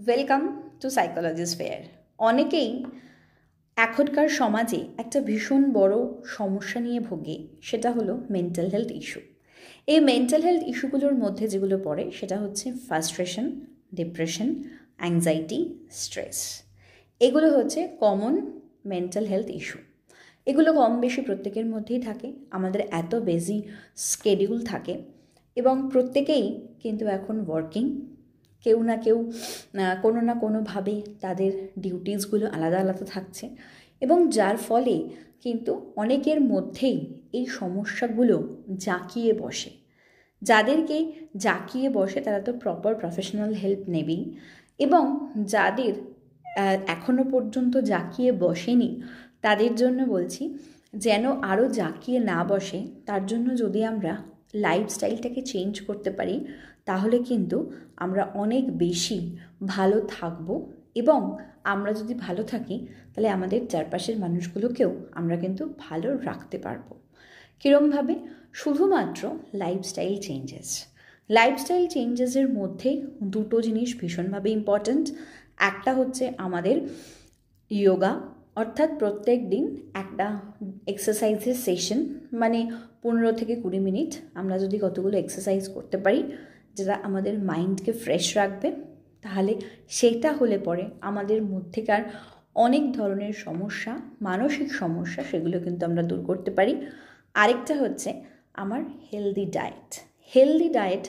Welcome to সাইকোলজিস fair. অনেকেই এখনকার সমাজে একটা ভীষণ বড় সমস্যা নিয়ে ভোগে, সেটা হলো মেন্টাল হেলথ ইস্যু। এই মেন্টাল হেলথ ইস্যুগুলোর মধ্যে যেগুলো পড়ে সেটা হচ্ছে ফ্রাস্ট্রেশন, ডিপ্রেশন, অ্যাংজাইটি, স্ট্রেস। এগুলো হচ্ছে কমন মেন্টাল হেলথ ইস্যু। এগুলো কম বেশি প্রত্যেকের মধ্যেই থাকে। আমাদের এত বিজি স্কেডিউল থাকে এবং প্রত্যেকেই কিন্তু এখন ওয়ার্কিং। কেউ না কেউ কোনো না কোনোভাবে তাদের ডিউটিসগুলো আলাদা আলাদা থাকছে এবং যার ফলে কিন্তু অনেকের মধ্যেই এই সমস্যাগুলো জাঁকিয়ে বসে। যাদেরকে জাঁকিয়ে বসে তারা তো প্রপার প্রফেশনাল হেল্প নেবেই, এবং যাদের এখনও পর্যন্ত জাঁকিয়ে বসেনি তাদের জন্য বলছি, যেন আরও জাঁকিয়ে না বসে তার জন্য যদি আমরা লাইফস্টাইলটাকে চেঞ্জ করতে পারি তাহলে কিন্তু আমরা অনেক বেশি ভালো থাকব। এবং আমরা যদি ভালো থাকি তাহলে আমাদের চারপাশের মানুষগুলোকেও আমরা কিন্তু ভালো রাখতে পারবো। কীরমভাবে? শুধুমাত্র লাইফস্টাইল চেঞ্জেসের মধ্যে দুটো জিনিস ভীষণভাবে ইম্পর্ট্যান্ট। একটা হচ্ছে আমাদের যোগা, অর্থাৎ প্রত্যেক দিন একটা এক্সারসাইজের সেশন, মানে 15 থেকে 20 মিনিট আমরা যদি কতগুলো এক্সারসাইজ করতে পারি যেটা আমাদের মাইন্ডকে ফ্রেশ রাখবে, তাহলে সেটা হলে পরে আমাদের মধ্যেকার অনেক ধরনের সমস্যা, মানসিক সমস্যা, সেগুলো কিন্তু আমরা দূর করতে পারি। আরেকটা হচ্ছে আমার হেলদি ডায়েট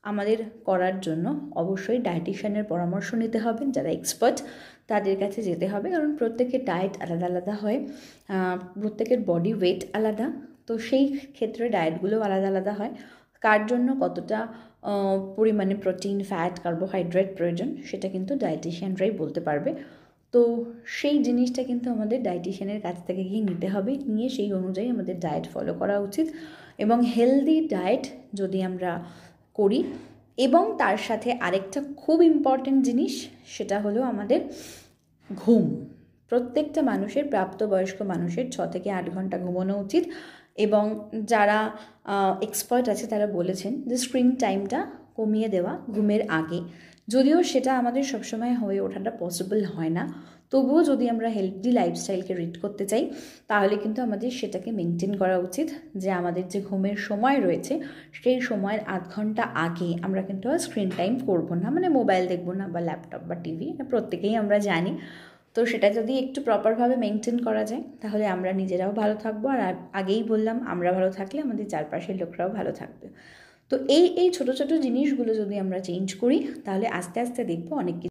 আমাদের করার জন্য অবশ্যই ডায়েটিশিয়ানের পরামর্শ নিতে হবে, যারা এক্সপার্ট তাদের কাছে যেতে হবে, কারণ প্রত্যেকের ডায়েট আলাদা আলাদা হয়, প্রত্যেকের বডি ওয়েট আলাদা, তো সেই ক্ষেত্রে ডায়েটগুলো আলাদা আলাদা হয়। কার জন্য কতটা পরিমাণে প্রোটিন, ফ্যাট, কার্বোহাইড্রেট প্রয়োজন সেটা কিন্তু ডায়েটিশিয়ানরাই বলতে পারবে। তো সেই জিনিসটা কিন্তু আমাদের ডায়েটিশিয়ানের কাছ থেকে গিয়ে নিতে হবে, নিয়ে সেই অনুযায়ী আমাদের ডায়েট ফলো করা উচিত। এবং হেলদি ডায়েট যদি আমরা করি, এবং তার সাথে আরেকটা খুব ইম্পর্টেন্ট জিনিস, সেটা হলো আমাদের ঘুম। প্রত্যেকটা মানুষের, প্রাপ্তবয়স্ক মানুষের 6 থেকে 8 ঘন্টা ঘুমানো উচিত। এবং যারা এক্সপার্ট আছে তারা বলেছেন যে স্ক্রিন টাইমটা কমিয়ে দেওয়া ঘুমের আগে। যদিও সেটা আমাদের সবসময় হয়ে ওঠাটা পসিবল হয় না, তবুও যদি আমরা হেলদি লাইফস্টাইলকে রিড করতে চাই তাহলে কিন্তু আমাদের সেটাকে মেনটেন করা উচিত, যে আমাদের যে ঘুমের সময় রয়েছে সেই সময়ের 8 ঘন্টা আগে আমরা কিন্তু আর স্ক্রিন টাইম করবো না, মানে মোবাইল দেখবো না বা ল্যাপটপ বা টিভি, প্রত্যেকেই আমরা জানি। তো সেটা যদি একটু প্রপারভাবে মেনটেন করা যায় তাহলে আমরা নিজেরাও ভালো থাকবো, আর আগেই বললাম আমরা ভালো থাকলে আমাদের চারপাশের লোকরাও ভালো থাকবে। তো এই ছোটো ছোটো জিনিসগুলো যদি আমরা চেঞ্জ করি তাহলে আস্তে আস্তে দেখবো অনেক কিছু